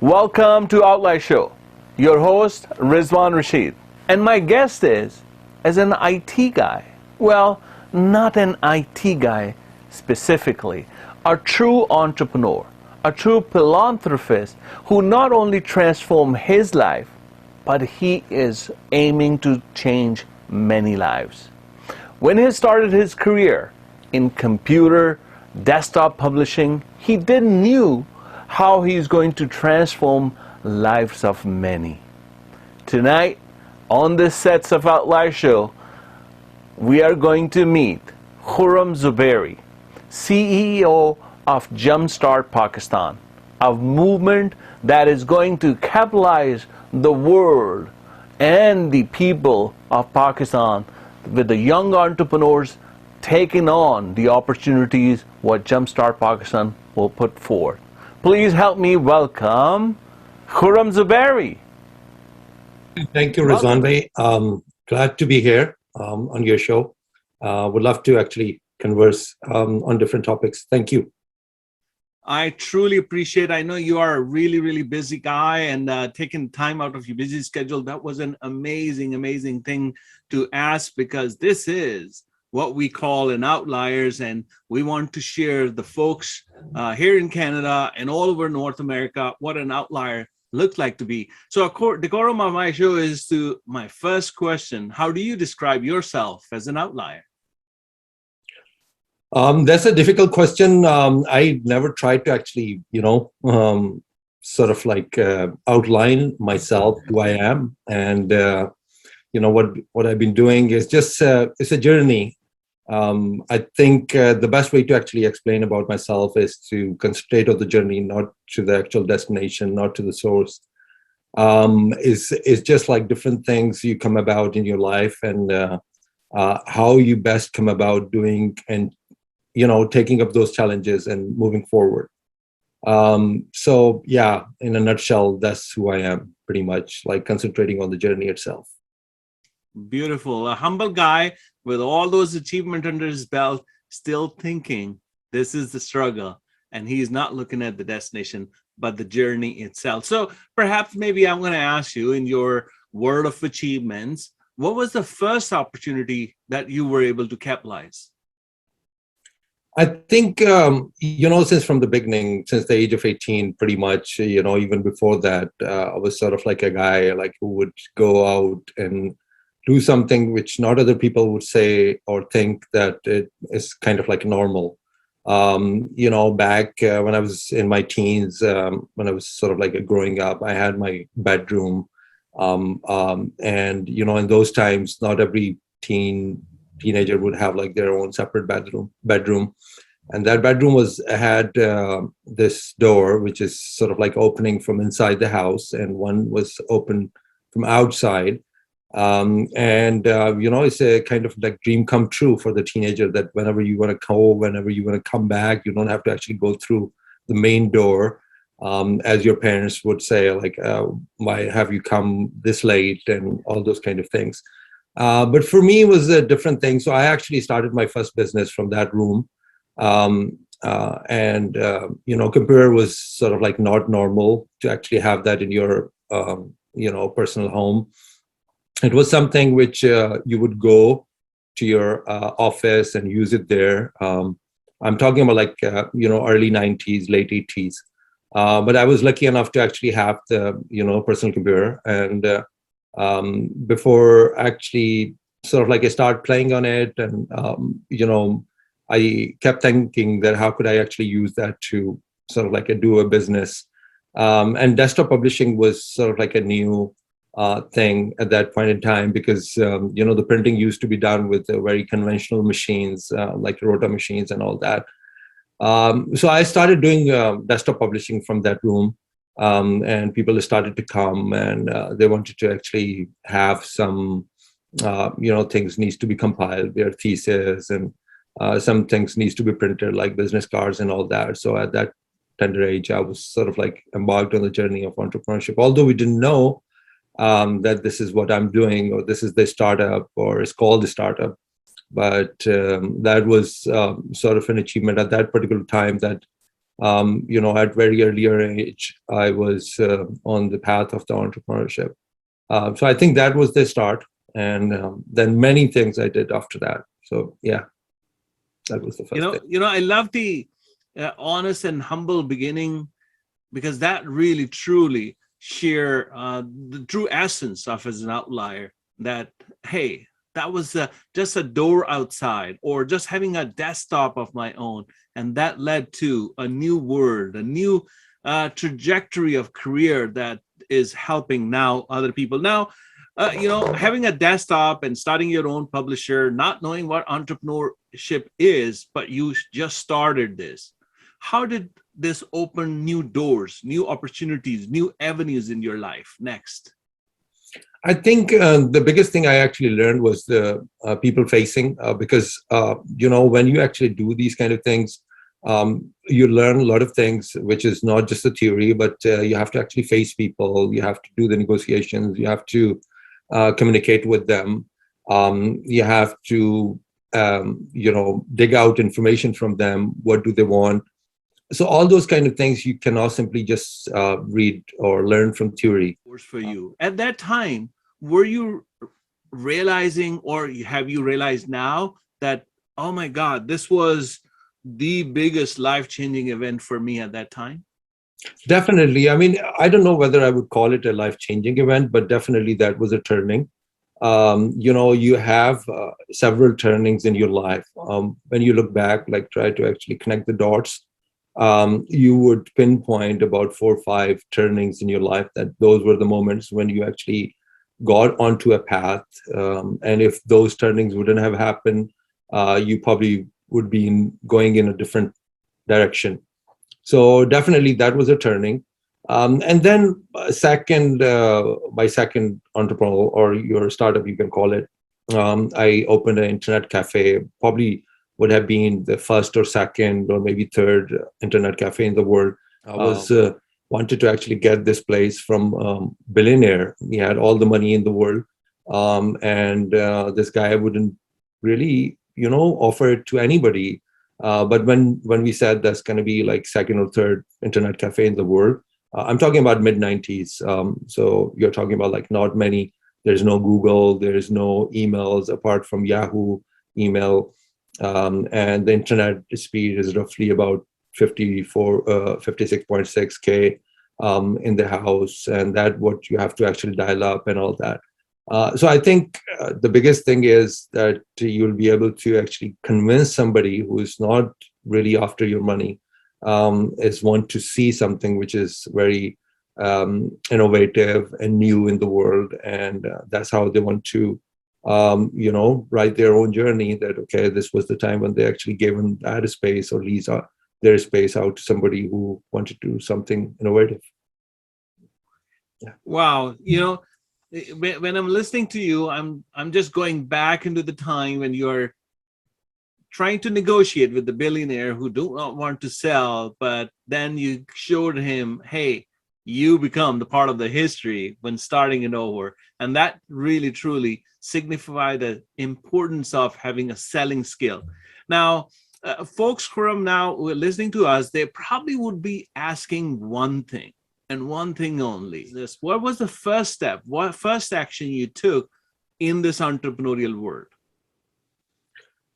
Welcome to Outlier Show. Your host, Rizwan Rashid. And my guest is, as an IT guy, well, not an IT guy specifically, a true entrepreneur, a true philanthropist who not only transformed his life, but he is aiming to change many lives. When he started his career in computer, desktop publishing, he didn't knew how he's going to transform lives of many. Tonight, on the sets of Outlier Show, we are going to meet Khurram Zuberi, CEO of Jumpstart Pakistan, a movement that is going to capitalize the world and the people of Pakistan with the young entrepreneurs taking on the opportunities what Jumpstart Pakistan will put forth. Please help me welcome Khurram Zuberi. Thank you, Rizwan bhai. Glad to be here on your show. Would love to actually converse on different topics. Thank you. I truly appreciate. I know you are a really, really busy guy, and taking time out of your busy schedule. That was an amazing, amazing thing to ask, because this is what we call an Outliers, and we want to share the folks here in Canada and all over North America what an outlier looks like to be. So the decorum of my show is to my first question: how do you describe yourself as an outlier? That's a difficult question. I never tried to actually, sort of like outline myself, who I am, and what I've been doing is just it's a journey. I think the best way to actually explain about myself is to concentrate on the journey, not to the actual destination, not to the source. Is just like different things you come about in your life, and how you best come about doing and taking up those challenges and moving forward. So yeah, in a nutshell, that's who I am, pretty much, like concentrating on the journey itself. Beautiful. A humble guy with all those achievements under his belt, still thinking this is the struggle, and he's not looking at the destination, but the journey itself. So perhaps maybe I'm going to ask you, in your world of achievements, what was the first opportunity that you were able to capitalize? I think, since from the beginning, since the age of 18, pretty much, even before that, I was sort of like a guy like who would go out and do something which not other people would say or think that it is kind of like normal. Back when I was in my teens, when I was sort of like growing up, I had my bedroom. And, in those times, not every teenager would have like their own separate bedroom. And that bedroom had this door, which is sort of like opening from inside the house, and one was open from outside. It's a kind of like dream come true for the teenager, that whenever you want to go, whenever you want to come back, you don't have to actually go through the main door, as your parents would say, like, why have you come this late, and all those kind of things. But for me, it was a different thing. So I actually started my first business from that room. Computer was sort of like not normal to actually have that in your, personal home. It was something which you would go to your office and use it there. I'm talking about like, early 90s, late 80s. But I was lucky enough to actually have the, personal computer. And before actually sort of like I start playing on it, and I kept thinking that how could I actually use that to sort of like do a business. And desktop publishing was sort of like a new thing at that point in time, because the printing used to be done with very conventional machines, like rota machines and all that. So I started doing desktop publishing from that room. And people started to come, and they wanted to actually have some, things needs to be compiled, their thesis, and some things needs to be printed, like business cards and all that. So at that tender age, I was sort of like embarked on the journey of entrepreneurship, although we didn't know that this is what I'm doing, or this is the startup, or it's called the startup. But that was sort of an achievement at that particular time, that at very earlier age, I was on the path of the entrepreneurship. So I think that was the start, and then many things I did after that. So yeah, that was the first thing. I love the honest and humble beginning, because that really truly share the true essence of as an outlier. That hey, that was just a door outside, or just having a desktop of my own, and that led to a new world, a new trajectory of career that is helping now other people. Now, having a desktop and starting your own publisher, not knowing what entrepreneurship is, but you just started this. How did this open new doors, new opportunities, new avenues in your life next? I think the biggest thing I actually learned was the people facing, because, when you actually do these kind of things, you learn a lot of things, which is not just the theory, but you have to actually face people. You have to do the negotiations. You have to communicate with them. You have to, dig out information from them. What do they want? So all those kind of things you cannot simply just read or learn from theory. For you at that time, were you realizing, or have you realized now that, oh my God, this was the biggest life-changing event for me at that time? Definitely. I mean, I don't know whether I would call it a life-changing event, but definitely that was a turning. You have several turnings in your life. When you look back, like try to actually connect the dots, you would pinpoint about 4 or 5 turnings in your life, that those were the moments when you actually got onto a path. And if those turnings wouldn't have happened, you probably would be going in a different direction. So definitely that was a turning. And then my second entrepreneur, or your startup, you can call it, I opened an internet cafe, probably would have been the first or second or maybe third internet cafe in the world. I was wanted to actually get this place from billionaire. He had all the money in the world, and this guy wouldn't really, offer it to anybody. But when we said that's going to be like second or third internet cafe in the world, I'm talking about mid-90s. So you're talking about like not many. There's no Google. There's no emails apart from Yahoo email. And the internet speed is roughly about 56.6K in the house. And that what you have to actually dial up and all that. So I think the biggest thing is that you'll be able to actually convince somebody who is not really after your money, is want to see something which is very innovative and new in the world. And that's how they want to write their own journey, that, okay, this was the time when they actually gave them that space, or lease their space out to somebody who wanted to do something innovative. Yeah. Wow. When I'm listening to you, I'm just going back into the time when you're trying to negotiate with the billionaire who do not want to sell, but then you showed him, hey, you become the part of the history when starting it over. And that really, truly signified the importance of having a selling skill. Now, folks, Khurram, now who are listening to us, they probably would be asking one thing, and one thing only. What was the first step? What first action you took in this entrepreneurial world?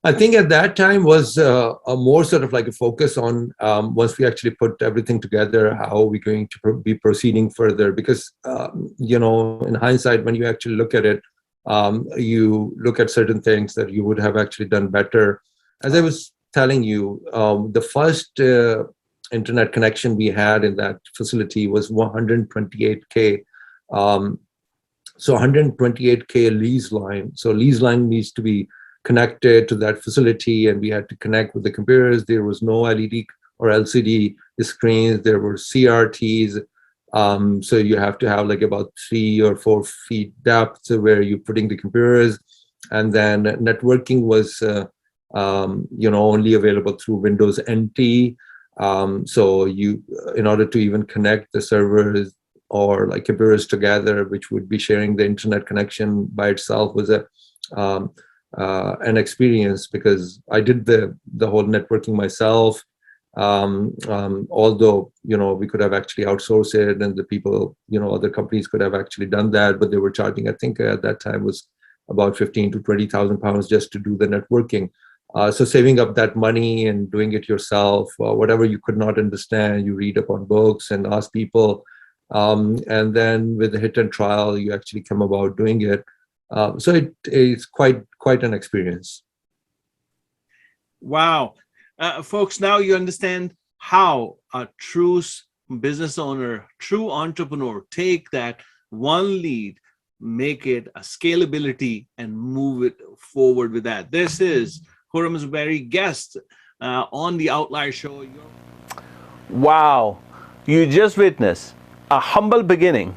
I think at that time was a more sort of like a focus on, once we actually put everything together, how are we going to be proceeding further? Because, in hindsight, when you actually look at it, you look at certain things that you would have actually done better. As I was telling you, the first internet connection we had in that facility was 128K. So 128K lease line. So lease line needs to be connected to that facility, and we had to connect with the computers. There was no LED or LCD screens. There were CRTs. So you have to have like about 3 or 4 feet depth where you're putting the computers. And then networking was, only available through Windows NT. So you, in order to even connect the servers or like computers together, which would be sharing the internet connection by itself, was an experience, because I did the whole networking myself. Although, we could have actually outsourced it, and the people, other companies could have actually done that, but they were charging, I think at that time was about 15 to 20,000 pounds just to do the networking. So saving up that money and doing it yourself, whatever you could not understand, you read up on books and ask people. And then with the hit and trial, you actually come about doing it. So it is quite an experience. Wow. Folks, now you understand how a true business owner, true entrepreneur, take that one lead, make it a scalability, and move it forward with that. This is Khurram Zuberi, guest on the Outlier show. Wow. You just witnessed a humble beginning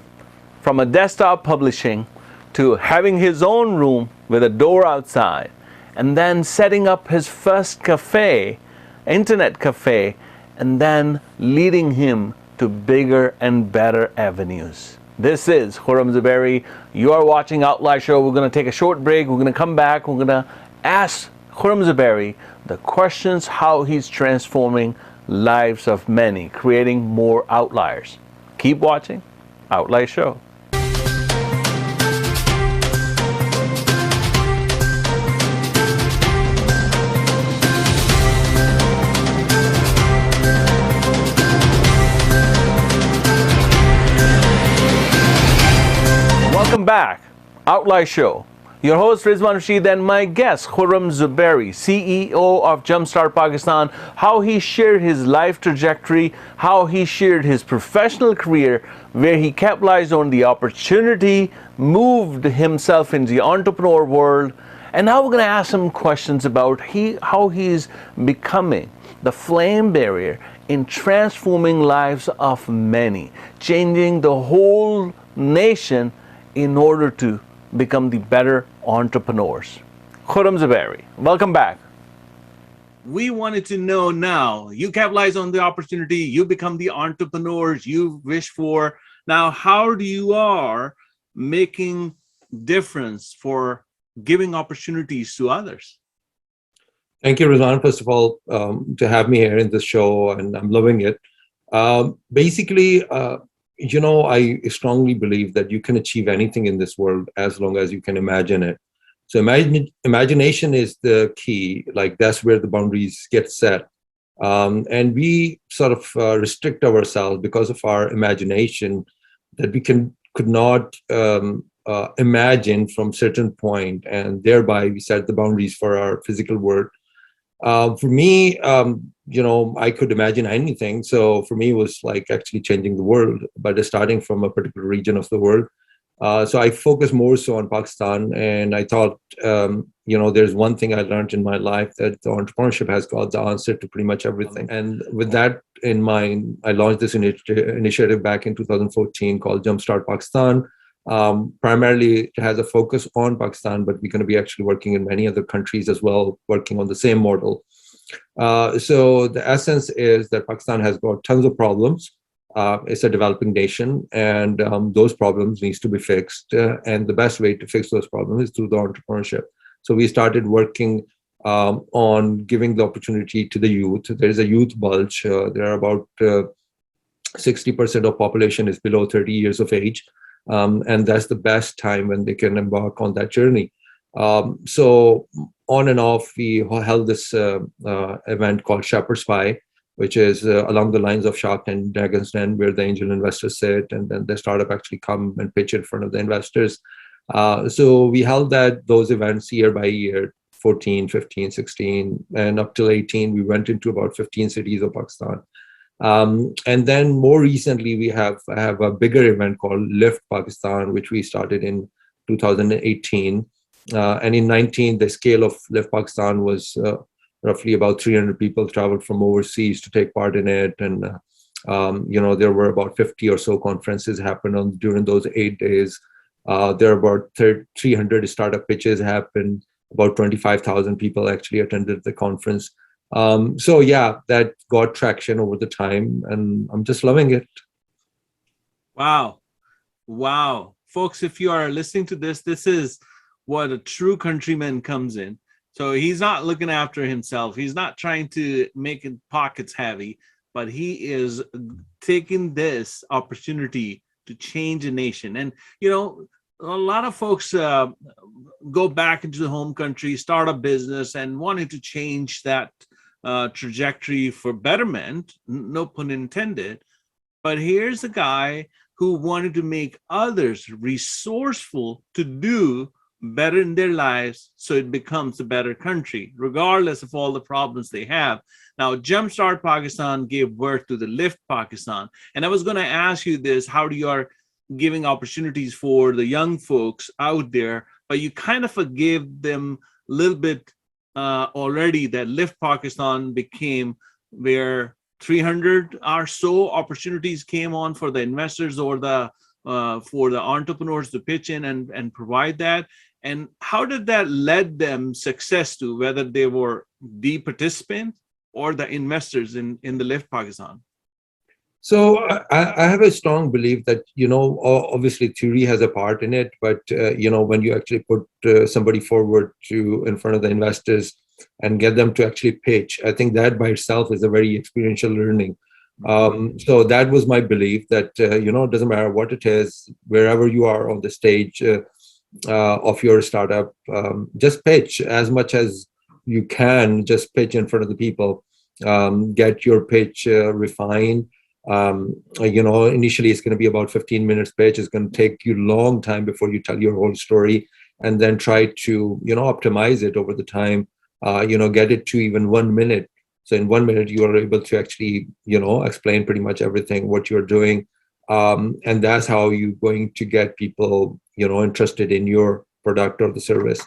from a desktop publishing to having his own room with a door outside, and then setting up his first cafe, internet cafe, and then leading him to bigger and better avenues. This is Khurram Zuberi. You are watching Outlier Show. We're going to take a short break. We're going to come back. We're going to ask Khurram Zuberi the questions how he's transforming lives of many, creating more outliers. Keep watching Outlier Show. Welcome back, Outlier Show. Your host Rizwan Rashid and my guest Khurram Zuberi, CEO of Jumpstart Pakistan, how he shared his life trajectory, how he shared his professional career, where he capitalized on the opportunity, moved himself into the entrepreneur world, and now we're going to ask some questions about how he's becoming the flame barrier in transforming lives of many, changing the whole nation in order to become the better entrepreneurs. Khurram Zuberi, welcome back. We wanted to know now, you capitalize on the opportunity, you become the entrepreneurs you wish for. Now, how do you are making difference for giving opportunities to others? Thank you, Rizwan, first of all, to have me here in this show, and I'm loving it. Basically, I strongly believe that you can achieve anything in this world as long as you can imagine it. So imagination is the key. Like, that's where the boundaries get set. And we sort of restrict ourselves because of our imagination, that we could not imagine from certain point, and thereby we set the boundaries for our physical world. For me, I could imagine anything. So for me, it was like actually changing the world, but starting from a particular region of the world. So I focus more so on Pakistan, and I thought, there's one thing I learned in my life, that the entrepreneurship has got the answer to pretty much everything. And with that in mind, I launched this initiative back in 2014 called Jumpstart Pakistan. Primarily, it has a focus on Pakistan, but we're going to be actually working in many other countries as well, working on the same model. So the essence is that Pakistan has got tons of problems. It's a developing nation, and those problems needs to be fixed. And the best way to fix those problems is through the entrepreneurship. So we started working on giving the opportunity to the youth. There is a youth bulge. There are about 60% of population is below 30 years of age. And that's the best time when they can embark on that journey. So on and off, we held this event called Shepherd's Pie, which is along the lines of Shark and Dragon's Den, where the angel investors sit, and then the startup actually come and pitch in front of the investors. So we held those events year by year, 14, 15, 16, and up till 18, we went into about 15 cities of Pakistan. And then more recently, we have a bigger event called Lift Pakistan, which we started in 2018. And in 19, the scale of Lift Pakistan was roughly about 300 people traveled from overseas to take part in it. And, there were about 50 or so conferences happened during those 8 days. There are about 300 startup pitches happened. About 25,000 people actually attended the conference. So yeah, that got traction over the time, and I'm just loving it. Wow. Folks, if you are listening to this, this is what a true countryman comes in. So he's not looking after himself. He's not trying to make his pockets heavy, but he is taking this opportunity to change a nation. And, a lot of folks go back into the home country, start a business, and wanting to change that trajectory for betterment, no pun intended. But here's a guy who wanted to make others resourceful to do better in their lives so it becomes a better country, regardless of all the problems they have. Now, Jumpstart Pakistan gave birth to the Lift Pakistan. And I was going to ask you this, how do you are giving opportunities for the young folks out there, but you kind of forgave them a little bit already, that Lift Pakistan became where 300 or so opportunities came on for the investors or the for the entrepreneurs to pitch in and provide that. And how did that lead them success to, whether they were the participant or the investors in the Lift Pakistan? So I have a strong belief that, obviously theory has a part in it, but, when you actually put somebody forward in front of the investors and get them to actually pitch, I think that by itself is a very experiential learning. So that was my belief that, it doesn't matter what it is, wherever you are on the stage of your startup, just pitch as much as you can, just pitch in front of the people, get your pitch refined. Initially it's going to be about 15 minutes pitch. It's going to take you a long time before you tell your whole story, and then try to, optimize it over the time, get it to even 1 minute. So in 1 minute, you are able to actually, explain pretty much everything, what you're doing. And that's how you're going to get people, interested in your product or the service.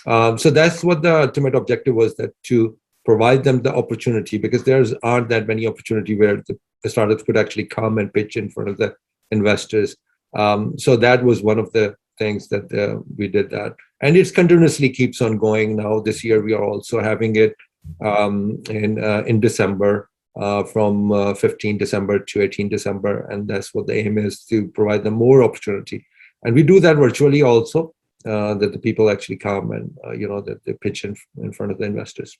So that's what the ultimate objective was, that to provide them the opportunity, because aren't that many opportunity where the startups could actually come and pitch in front of the investors. So that was one of the things that we did that. And it's continuously keeps on going. Now this year, we are also having it in December, from 15 December to 18 December. And that's what the aim is, to provide them more opportunity. And we do that virtually also, that the people actually come and, that they pitch in front of the investors.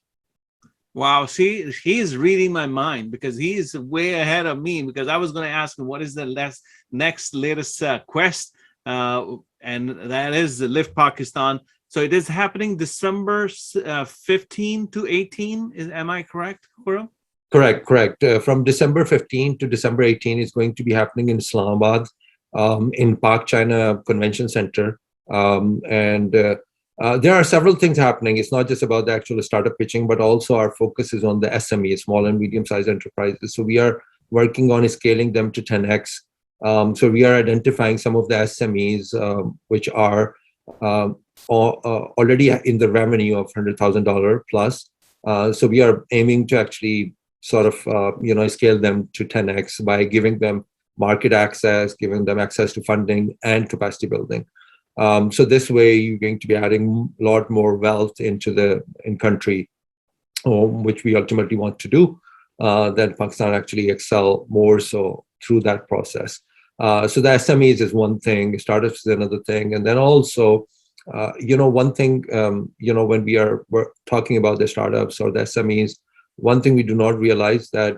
Wow. See, he's reading my mind, because he's way ahead of me, because I was going to ask him, what is the next latest quest? And that is the Lift Pakistan. So it is happening December 15 to 18. Am I correct, Khurram? Correct. From December 15 to December 18 is going to be happening in Islamabad, in Park China Convention Center. There are several things happening. It's not just about the actual startup pitching, but also our focus is on the SME, small and medium-sized enterprises. So we are working on scaling them to 10x. So we are identifying some of the SMEs which are already in the revenue of $100,000 plus. So we are aiming to actually sort of scale them to 10x by giving them market access, giving them access to funding and capacity building. So this way, you're going to be adding a lot more wealth into the country, which we ultimately want to do. That Pakistan actually excel more so through that process. So the SMEs is one thing, startups is another thing, and then also, one thing, when we're talking about the startups or the SMEs, one thing we do not realize that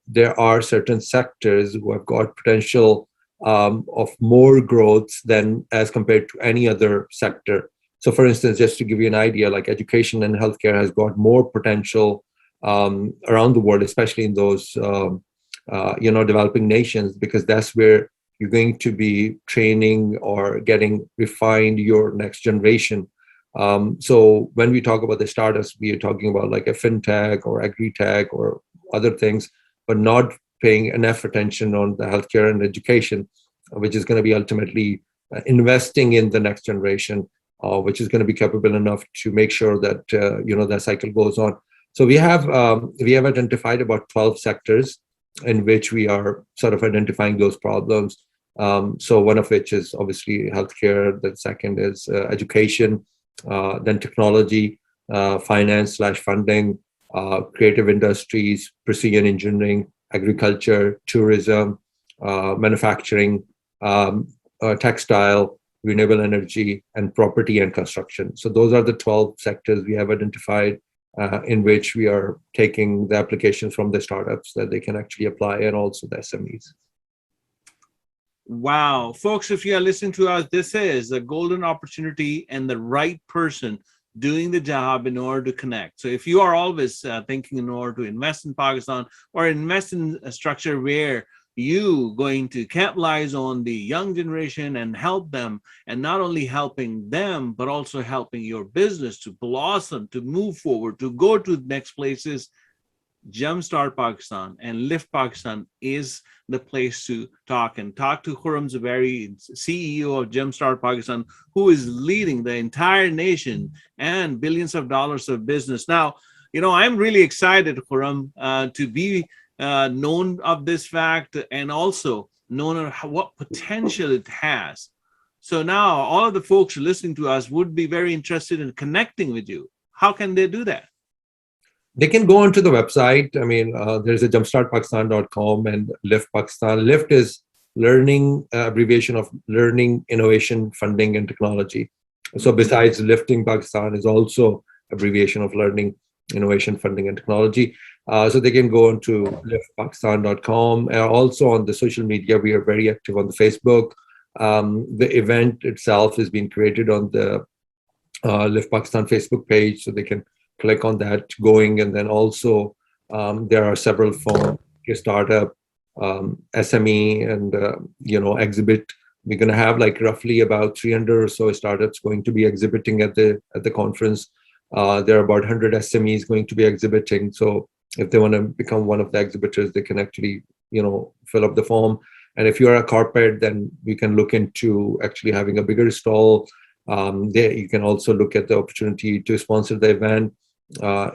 there are certain sectors who have got potential of more growth than as compared to any other sector. So for instance, just to give you an idea, like education and healthcare has got more potential around the world, especially in those, developing nations, because that's where you're going to be training or getting refined your next generation. So when we talk about the startups, we are talking about like a fintech or agri-tech or other things, but not paying enough attention on the healthcare and education, which is going to be ultimately investing in the next generation, which is going to be capable enough to make sure that that cycle goes on. So we have identified about 12 sectors in which we are sort of identifying those problems. So one of which is obviously healthcare. The second is education, then technology, finance/funding, creative industries, precision engineering, agriculture, tourism, manufacturing, textile, renewable energy, and property and construction. So those are the 12 sectors we have identified in which we are taking the applications from the startups that they can actually apply, and also the SMEs. Wow. Folks, if you are listening to us, this is a golden opportunity and the right person doing the job in order to connect. So if you are always thinking in order to invest in Pakistan or invest in a structure where you going to capitalize on the young generation and help them, and not only helping them, but also helping your business to blossom, to move forward, to go to the next places, Jumpstart Pakistan and Lift Pakistan is the place to talk to Khurram Zuberi, CEO of Jumpstart Pakistan, who is leading the entire nation and billions of dollars of business. Now, I'm really excited, Khurram, to be known of this fact and also known of what potential it has. So now all of the folks listening to us would be very interested in connecting with you. How can they do that? They can go onto the website. I mean, there's a jumpstartpakistan.com and Lift Pakistan. Lift is learning, abbreviation of learning, innovation, funding, and technology. So besides Lifting Pakistan is also abbreviation of learning, innovation, funding, and technology. So they can go onto liftpakistan.com. Also on the social media, we are very active on the Facebook. The event itself is being created on the Lift Pakistan Facebook page, so they can click on that going. And then also there are several forms, startup, SME, and exhibit. We're going to have like roughly about 300 or so startups going to be exhibiting at the conference. There are about 100 SMEs going to be exhibiting. So if they want to become one of the exhibitors, they can actually fill up the form. And if you're a corporate, then we can look into actually having a bigger stall. There you can also look at the opportunity to sponsor the event.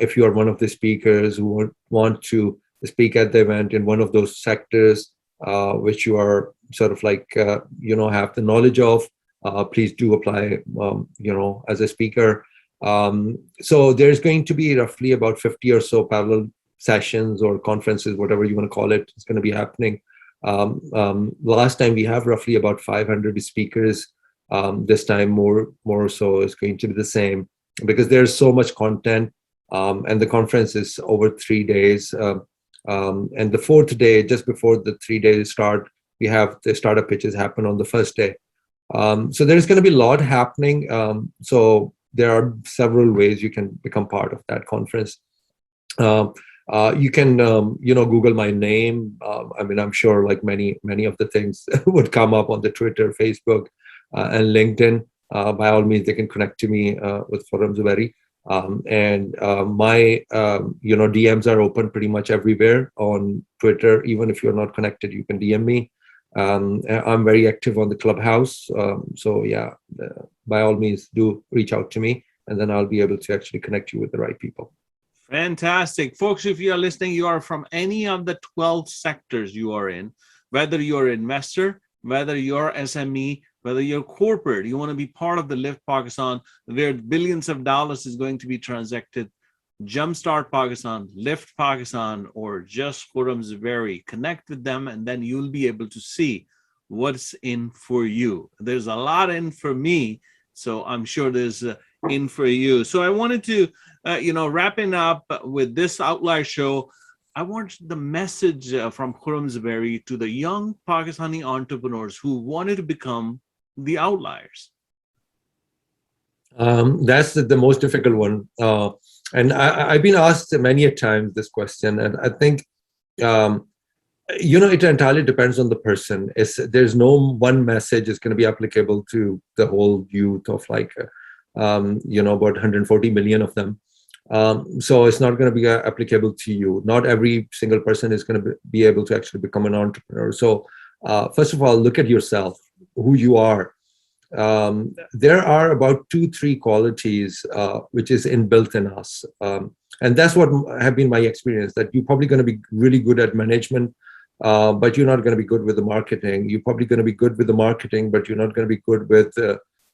If you are one of the speakers who want to speak at the event in one of those sectors, which you are sort of like, have the knowledge of, please do apply, as a speaker. So there's going to be roughly about 50 or so parallel sessions or conferences, whatever you want to call it. It's going to be happening. Last time we have roughly about 500 speakers. This time more so is going to be the same, because there's so much content, and the conference is over 3 days. And the fourth day, just before the 3 days start, we have the startup pitches happen on the first day. So there's going to be a lot happening. So there are several ways you can become part of that conference. You can, Google my name. I mean, I'm sure like many of the things would come up on the Twitter, Facebook, and LinkedIn. By all means, they can connect to me with Khurram Zuberi. And my, DMs are open pretty much everywhere on Twitter. Even if you're not connected, you can DM me. I'm very active on the Clubhouse. So yeah, by all means, do reach out to me, and then I'll be able to actually connect you with the right people. Fantastic. Folks, if you are listening, you are from any of the 12 sectors you are in, whether you're an investor, whether you're SME, whether you're corporate, you want to be part of the Lift Pakistan, where billions of dollars is going to be transacted. Jumpstart Pakistan, Lift Pakistan, or just Khurram Zuberi, connect with them, and then you'll be able to see what's in for you. There's a lot in for me, so I'm sure there's in for you. So I wanted to, wrapping up with this Outlier show, I want the message from Khurram Zuberi to the young Pakistani entrepreneurs who wanted to become the outliers. That's the most difficult one. And I've been asked many a times this question, and I think, it entirely depends on the person. There's no one message is going to be applicable to the whole youth of like, about 140 million of them. So it's not going to be applicable to you. Not every single person is going to be able to actually become an entrepreneur. So first of all, look at yourself, who you are. There are about 2-3 qualities which is inbuilt in us. And that's what have been my experience, that you're probably going to be really good at management, but you're not going to be good with the marketing. You're probably going to be good with the marketing, but you're not going to be good with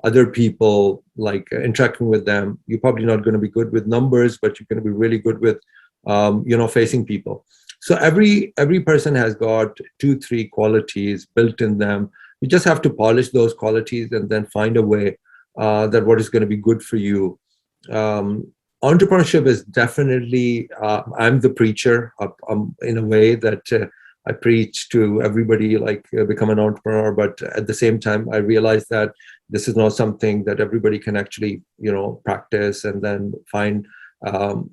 other people, like interacting with them. You're probably not going to be good with numbers, but you're going to be really good with, facing people. So every person has got 2-3 qualities built in them, You just have to polish those qualities and then find a way that what is going to be good for you. Entrepreneurship is definitely, I'm the preacher in a way that I preach to everybody, like become an entrepreneur. But at the same time, I realize that this is not something that everybody can actually, practice and then find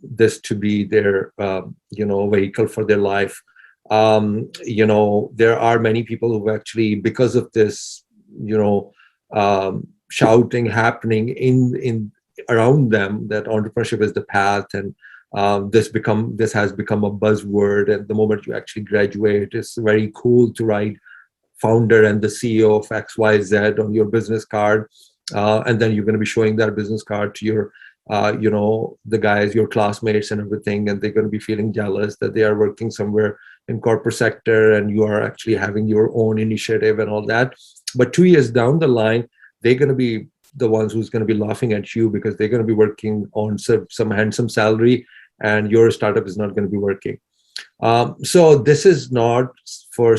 this to be their, vehicle for their life. There are many people who actually, because of this, shouting happening in around them, that entrepreneurship is the path, and this has become a buzzword. And the moment you actually graduate, it's very cool to write founder and the CEO of XYZ on your business card, and then you're going to be showing that business card to your the guys, your classmates and everything, and they're going to be feeling jealous that they are working somewhere in corporate sector and you are actually having your own initiative and all that. But 2 years down the line, they're going to be the ones who's going to be laughing at you, because they're going to be working on some handsome salary and your startup is not going to be working. So this is not for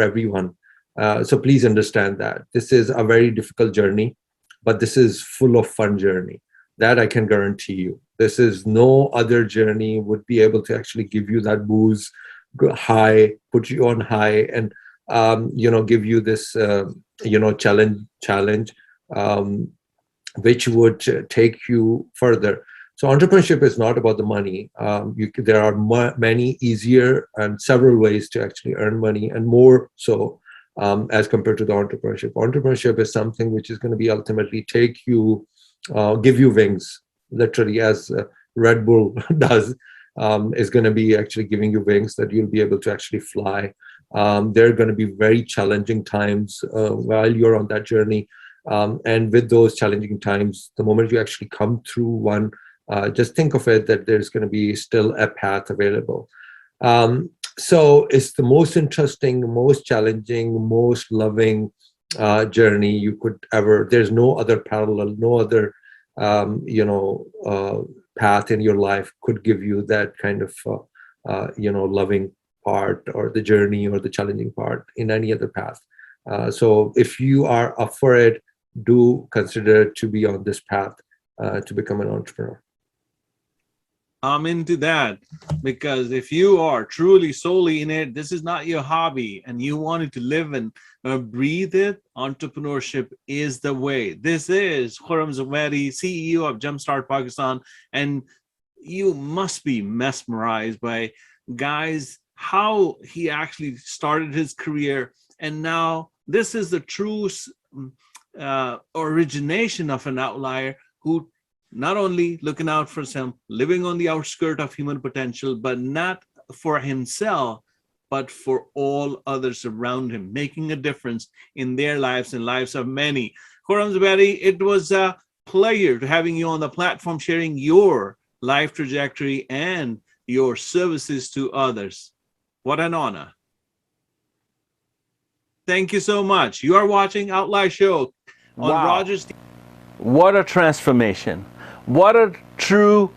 everyone. So please understand that this is a very difficult journey, but this is full of fun journey. That I can guarantee you. This is no other journey would be able to actually give you that boost, high, put you on high, and give you this challenge, which would take you further. So entrepreneurship is not about the money. There are many easier and several ways to actually earn money, and more so as compared to the entrepreneurship. Entrepreneurship is something which is going to be ultimately give you wings, literally, as Red Bull does, is going to be actually giving you wings that you'll be able to actually fly. There are going to be very challenging times while you're on that journey. And with those challenging times, the moment you actually come through one, just think of it that there's going to be still a path available. So it's the most interesting, most challenging, most loving journey you could ever. There's no other parallel, no other path in your life could give you that kind of loving part, or the journey, or the challenging part in any other path. So if you are up for it, do consider to be on this path to become an entrepreneur. I'm into that, because if you are truly solely in it, this is not your hobby, and you wanted to live and breathe it, entrepreneurship is the way. This is Khurram Zuberi, CEO of Jumpstart Pakistan, and you must be mesmerized by guys, how he actually started his career, and now this is the true origination of an outlier who not only looking out for himself, living on the outskirts of human potential, but not for himself, but for all others around him, making a difference in their lives and lives of many. Khurram Zuberi, it was a pleasure to having you on the platform, sharing your life trajectory and your services to others. What an honor. Thank you so much. You are watching Outlier Show on Rogers. What a transformation. What a true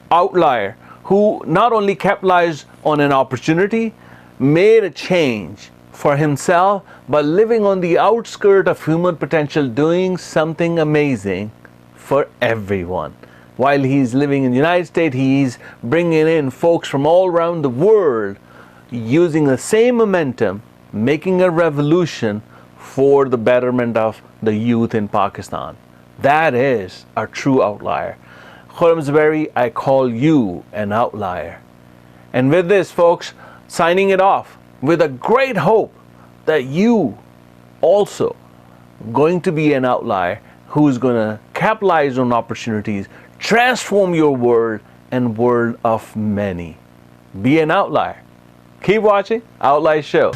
outlier who not only capitalized on an opportunity, made a change for himself, but living on the outskirts of human potential, doing something amazing for everyone. While he's living in the United States, he's bringing in folks from all around the world, using the same momentum, making a revolution for the betterment of the youth in Pakistan. That is a true outlier. Khurram Zuberi, I call you an outlier. And with this, folks, signing it off with a great hope that you also going to be an outlier who's going to capitalize on opportunities, transform your world and world of many. Be an outlier. Keep watching Outlier Show.